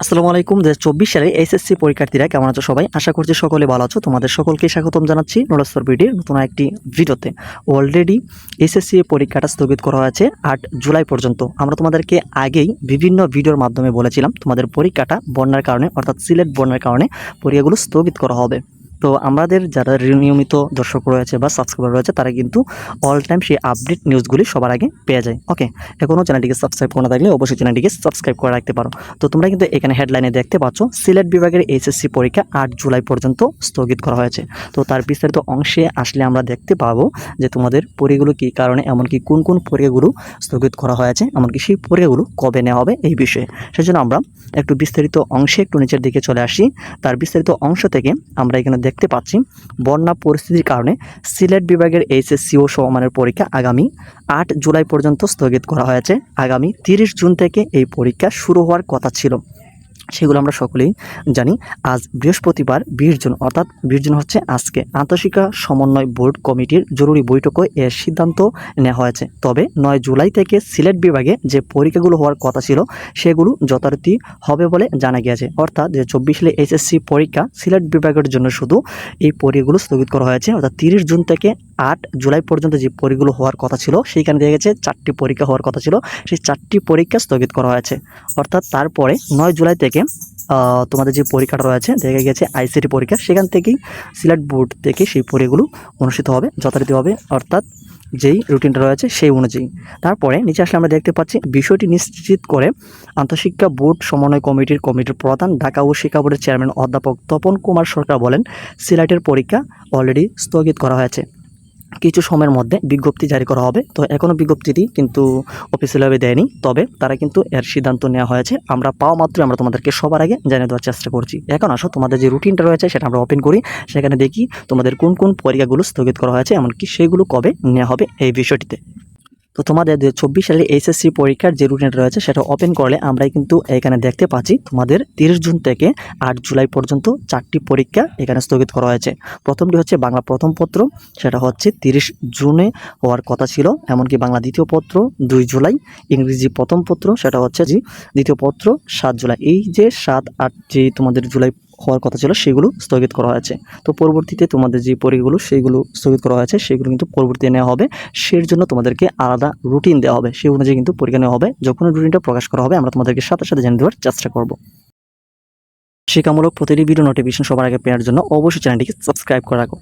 আসসালামু আলাইকুম। ২০২৪ সালে এসএসসি পরীক্ষার্থীরা কেমন আছো সবাই? আশা করছি সকলে ভালো আছো। তোমাদের সকলকে স্বাগতম জানাচ্ছি নুরাস্তর বিডির নতুন একটি ভিডিওতে। অলরেডি এসএসসি পরীক্ষাটা স্থগিত করা হয়েছে ৮ জুলাই পর্যন্ত। আমরা তোমাদেরকে আগেই বিভিন্ন ভিডিওর মাধ্যমে বলেছিলাম তোমাদের পরীক্ষাটা বন্যার কারণে অর্থাৎ সিলেট বন্যার কারণে পরীক্ষাগুলো স্থগিত করা হবে। তো আমাদের যারা নিয়মিত দর্শক রয়েছে বা সাবস্ক্রাইবার রয়েছে তারা কিন্তু অল টাইম সেই আপডেট নিউজগুলি সবার আগে পেয়ে যায়। ওকে, এখনও চ্যানেলটিকে সাবস্ক্রাইব করে না থাকলে অবশ্যই চ্যানেলটিকে সাবস্ক্রাইব করে রাখতে পারো। তো তোমরা কিন্তু এখানে হেডলাইনে দেখতে পাচ্ছ সিলেট বিভাগের এইচএসসি পরীক্ষা ৮ জুলাই পর্যন্ত স্থগিত করা হয়েছে। তো তার বিস্তারিত অংশে আসলে আমরা দেখতে পাবো যে তোমাদের পরীক্ষাগুলো কী কারণে, এমনকি কোন কোন পরীক্ষাগুলো স্থগিত করা হয়েছে, এমনকি সেই পরীক্ষাগুলো কবে নেওয়া হবে এই বিষয়ে। সেজন্য আমরা একটু বিস্তারিত অংশে একটু নিচের দিকে চলে আসি। তার বিস্তারিত অংশ থেকে আমরা এখানে দেখতে পাচ্ছি বন্যা পরিস্থিতির কারণে সিলেট বিভাগের এইচএসসি ও সমমানের পরীক্ষা আগামী ৮ জুলাই পর্যন্ত স্থগিত করা হয়েছে। আগামী ৩০ জুন থেকে এই পরীক্ষা শুরু হওয়ার কথা ছিল, সেগুলো আমরা সকলেই জানি। আজ বৃহস্পতিবার ২০ জুন, অর্থাৎ ২০ জুন হচ্ছে আজকে, আন্তঃশিক্ষা সমন্বয় বোর্ড কমিটির জরুরি বৈঠকে এর সিদ্ধান্ত নেওয়া হয়েছে। তবে ৯ জুলাই থেকে সিলেট বিভাগে যে পরীক্ষাগুলো হওয়ার কথা ছিল সেগুলো যথারীতি হবে বলে জানা গিয়েছে। অর্থাৎ যে ২৪ সালে এইচএসসি পরীক্ষা সিলেট বিভাগের জন্য শুধু এই পরীক্ষাগুলো স্থগিত করা হয়েছে। অর্থাৎ ৩০ জুন থেকে ৮ জুলাই পর্যন্ত যে পরীক্ষাগুলো হওয়ার কথা ছিল সেইখানে দেখা গেছে ৪টি পরীক্ষা হওয়ার কথা ছিল, সেই ৪টি পরীক্ষা স্থগিত করা হয়েছে। অর্থাৎ তারপরে ৯ জুলাই থেকে তোমাদের যে পরীক্ষাটা রয়েছে দেখা গেছে আইসিটি পরীক্ষা, সেখান থেকেই সিলেট বোর্ড থেকে সেই পরীক্ষাগুলো অনুষ্ঠিত হবে যথারীতি হবে, অর্থাৎ যেই রুটিনটা রয়েছে সেই অনুযায়ী। তারপরে নিচে আসলে আমরা দেখতে পাচ্ছি বিষয়টি নিশ্চিত করে আন্তঃশিক্ষা বোর্ড সমন্বয় কমিটির প্রধান ঢাকা ও শিক্ষা বোর্ডের চেয়ারম্যান অধ্যাপক তপন কুমার সরকার বলেন, সিলেটের পরীক্ষা অলরেডি স্থগিত করা হয়েছে, কিছু সময়ের মধ্যে বিজ্ঞপ্তি জারি করা হবে। তো এখনও বিজ্ঞপ্তিটি কিন্তু অফিসিয়ালভাবে দেয়নি, তবে তারা কিন্তু এর সিদ্ধান্ত নেওয়া হয়েছে। আমরা পাওয়া মাত্রই আমরা তোমাদেরকে সবার আগে জানিয়ে দেওয়ার চেষ্টা করছি। এখন আসো তোমাদের যে রুটিনটা রয়েছে সেটা আমরা ওপেন করি, সেখানে দেখি তোমাদের কোন কোন পরীক্ষাগুলো স্থগিত করা হয়েছে, এমনকি সেগুলো কবে নেওয়া হবে এই বিষয়টিতে। তো তোমাদের ২০২৪ সালে এইচএসসি পরীক্ষার যে রুটিনটা রয়েছে সেটা ওপেন করলে আমরা কিন্তু এখানে দেখতে পাচ্ছি তোমাদের ৩০ জুন থেকে ৮ জুলাই পর্যন্ত ৪টি পরীক্ষা এখানে স্থগিত করা হয়েছে। প্রথমটি হচ্ছে বাংলা প্রথম পত্র, সেটা হচ্ছে 30 জুনে হওয়ার কথা ছিল, এমনকি বাংলা দ্বিতীয় পত্র ২ জুলাই, ইংরেজি প্রথম পত্র সেটা হচ্ছে দ্বিতীয় পত্র ৭ জুলাই। এই যে ৭-৮ যে তোমাদের জুলাই হওয়ার কথা ছিল সেগুলো স্থগিত করা হয়েছে। তো পরবর্তীতে তোমাদের যে পরীক্ষাগুলো সেইগুলো স্থগিত করা হয়েছে, সেগুলো কিন্তু পরবর্তীতে নেওয়া হবে। সেই জন্য তোমাদেরকে আলাদা রুটিন দেওয়া হবে, সেই অনুযায়ী কিন্তু পরীক্ষা নেওয়া হবে। যখন রুটিনটা প্রকাশ করা হবে আমরা তোমাদেরকে সাথে সাথে জানিয়ে দেওয়ার চেষ্টা করব। শিক্ষামূলক প্রতিটি ভিডিও নোটিফিকেশন সবার আগে পাওয়ার জন্য অবশ্যই চ্যানেলটিকে সাবস্ক্রাইব করে রাখো।